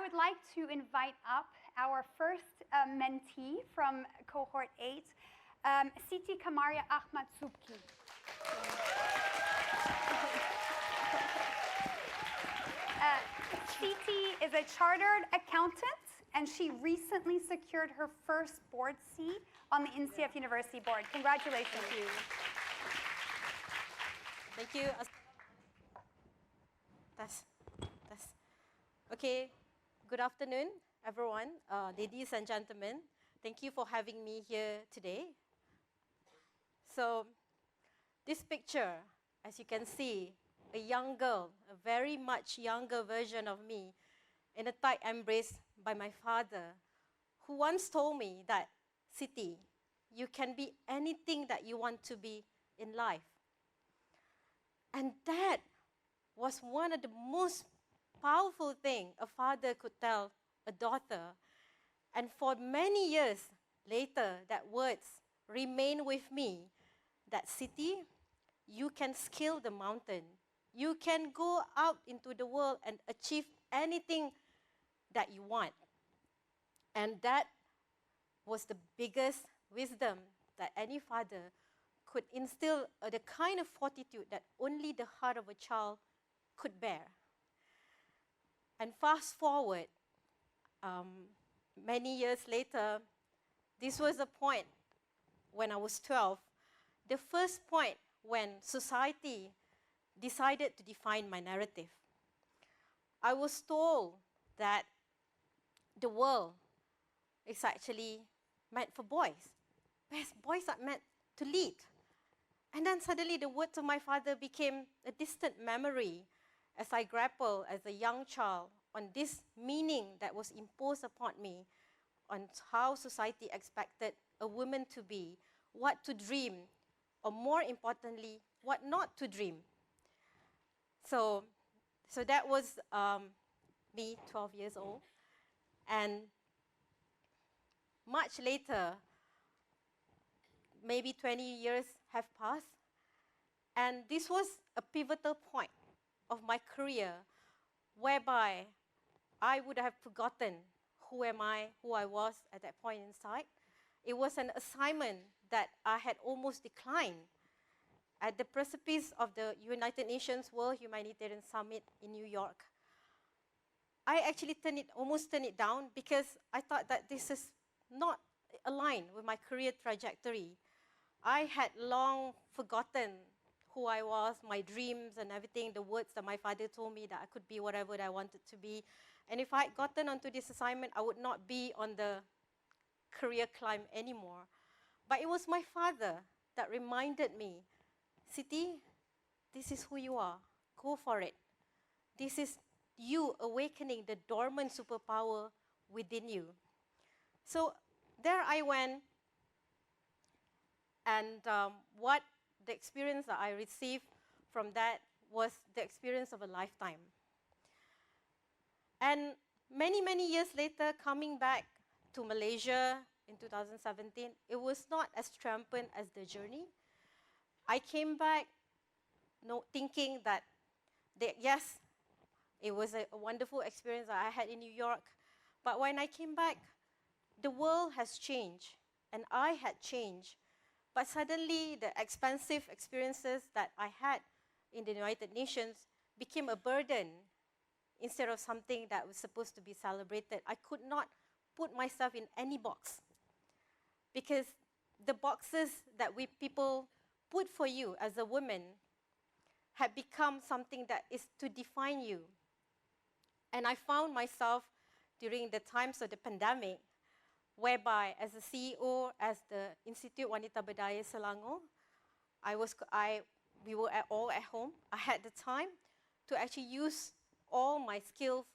would like to invite up our first mentee from Cohort 8, Siti Kamariah Ahmad Subki. Siti is a chartered accountant, and she recently secured her first board seat on the INCEIF University Board. Congratulations. Thank you. Okay, good afternoon, everyone, ladies and gentlemen. Thank you for having me here today. So, this picture, as you can see, a young girl, a very much younger version of me, in a tight embrace by my father, who once told me that, Siti, you can be anything that you want to be in life. And that was one of the most powerful things a father could tell a daughter. And for many years later, that words remain with me, that Siti, you can scale the mountain. You can go out into the world and achieve anything that you want. And that was the biggest wisdom that any father could instill, the kind of fortitude that only the heart of a child could bear. And fast forward, many years later, this was the point when I was 12, the first point when society decided to define my narrative. I was told that the world is actually meant for boys. Boys are meant to lead. And then suddenly the words of my father became a distant memory as I grappled as a young child on this meaning that was imposed upon me on how society expected a woman to be, what to dream, or more importantly, what not to dream. So that was me, 12 years old. And much later, maybe 20 years have passed, and this was a pivotal point of my career whereby I would have forgotten who I was at that point in time. It was an assignment that I had almost declined at the precipice of the United Nations World Humanitarian Summit in New York. I actually almost turned it down because I thought that this is not aligned with my career trajectory. I had long forgotten who I was, my dreams and everything, the words that my father told me that I could be whatever I wanted to be. And if I had gotten onto this assignment, I would not be on the career climb anymore. But it was my father that reminded me, Siti, this is who you are. Go for it. This is you awakening the dormant superpower within you. So there I went, and what the experience that I received from that was the experience of a lifetime. And many, many years later, coming back to Malaysia in 2017, it was not as triumphant as the journey. I came back thinking that, yes, it was a wonderful experience that I had in New York, but when I came back, the world has changed, and I had changed. But suddenly, the expansive experiences that I had in the United Nations became a burden instead of something that was supposed to be celebrated. I could not put myself in any box because the boxes that people put for you as a woman had become something that is to define you. And I found myself during the times of the pandemic, whereby as a CEO, as the Institute Wanita Berdaya Selangor, we were all at home. I had the time to actually use all my skills,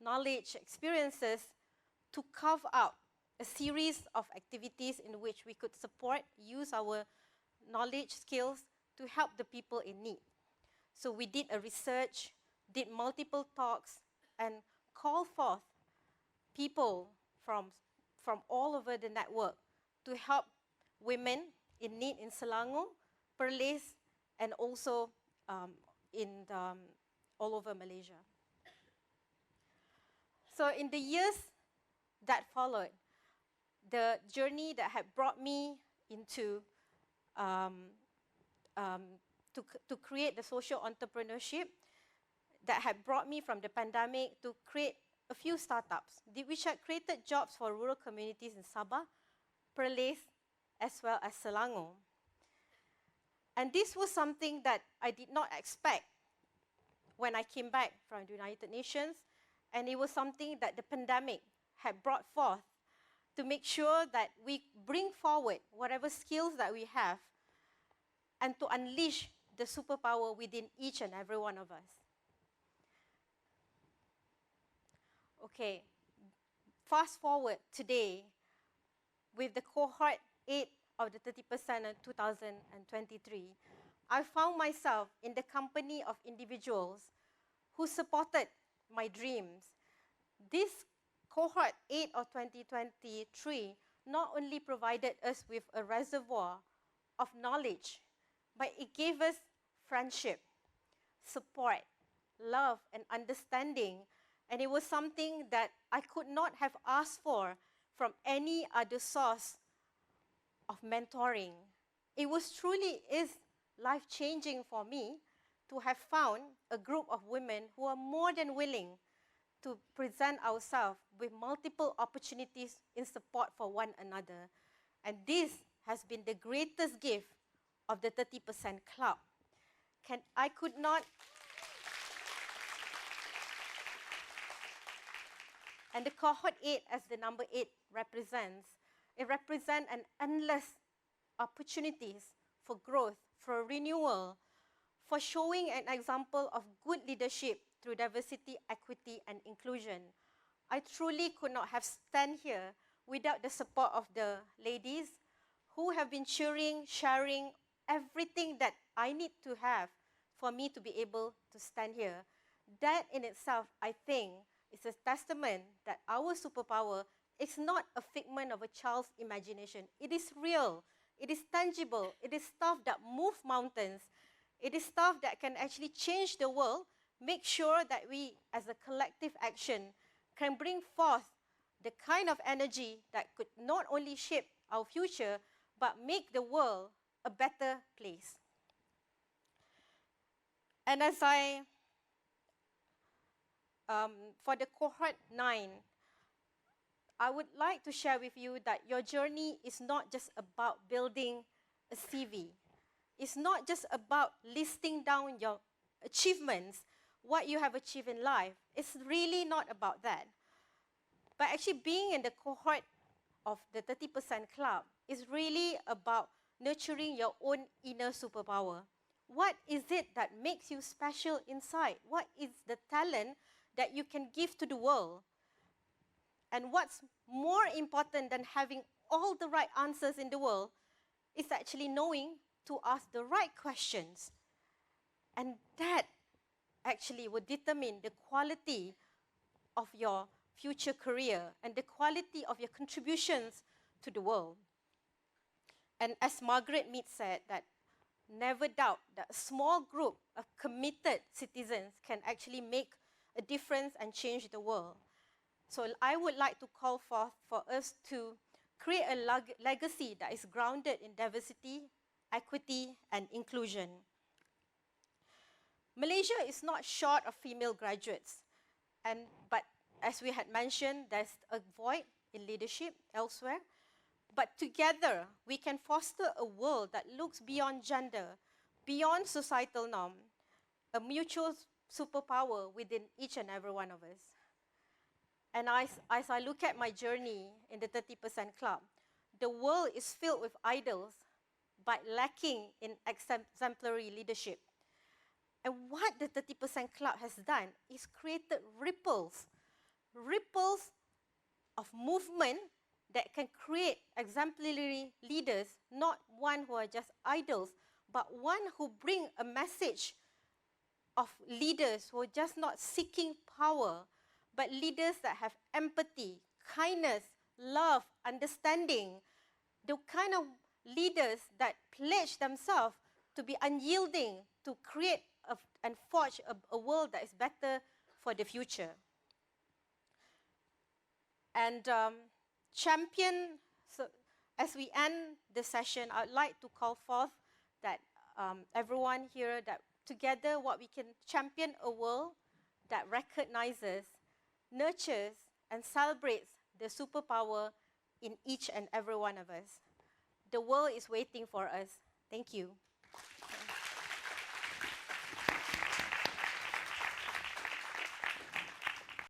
knowledge, experiences to carve out a series of activities in which we could use our knowledge, skills to help the people in need. So we did a research, did multiple talks, and called forth people from all over the network to help women in need in Selangor, Perlis, and also all over Malaysia. So in the years that followed, the journey that had brought me into to create the social entrepreneurship, that had brought me from the pandemic to create a few startups, which had created jobs for rural communities in Sabah, Perlis, as well as Selangor. And this was something that I did not expect when I came back from the United Nations, and it was something that the pandemic had brought forth to make sure that we bring forward whatever skills that we have and to unleash the superpower within each and every one of us. Okay, fast forward today with the cohort 8 of the 30% in 2023, I found myself in the company of individuals who supported my dreams. This cohort 8 of 2023 not only provided us with a reservoir of knowledge, but it gave us friendship, support, love, and understanding. And it was something that I could not have asked for from any other source of mentoring. It truly is life-changing for me to have found a group of women who are more than willing to present ourselves with multiple opportunities in support for one another. And this has been the greatest gift of the 30% Club. I could not... And the cohort 8, as the number 8 represents, it represents an endless opportunities for growth, for renewal, for showing an example of good leadership through diversity, equity, and inclusion. I truly could not have stand here without the support of the ladies who have been cheering, sharing everything that I need to have for me to be able to stand here. That in itself, I think, is a testament that our superpower is not a figment of a child's imagination. It is real. It is tangible. It is stuff that moves mountains. It is stuff that can actually change the world, make sure that we, as a collective action, can bring forth the kind of energy that could not only shape our future, but make the world a better place. And as for the cohort 9, I would like to share with you that your journey is not just about building a CV. It's not just about listing down your achievements, what you have achieved in life. It's really not about that. But actually being in the cohort of the 30% Club is really about nurturing your own inner superpower. What is it that makes you special inside? What is the talent that you can give to the world? And what's more important than having all the right answers in the world is actually knowing to ask the right questions. And that actually will determine the quality of your future career and the quality of your contributions to the world. And as Margaret Mead said, that never doubt that a small group of committed citizens can actually make a difference and change the world. So I would like to call forth for us to create a legacy that is grounded in diversity, equity, and inclusion. Malaysia is not short of female graduates, but as we had mentioned, there's a void in leadership elsewhere. But together, we can foster a world that looks beyond gender, beyond societal norm, a mutual superpower within each and every one of us. And as I look at my journey in the 30% Club, the world is filled with idols, but lacking in exemplary leadership. And what the 30% Club has done is created ripples of movement that can create exemplary leaders, not one who are just idols, but one who bring a message of leaders who are just not seeking power, but leaders that have empathy, kindness, love, understanding, the kind of leaders that pledge themselves to be unyielding, to create and forge a world that is better for the future. And champion, so as we end the session, I'd like to call forth that everyone here, that together what we can champion a world that recognizes, nurtures, and celebrates the superpower in each and every one of us. The world is waiting for us. Thank you.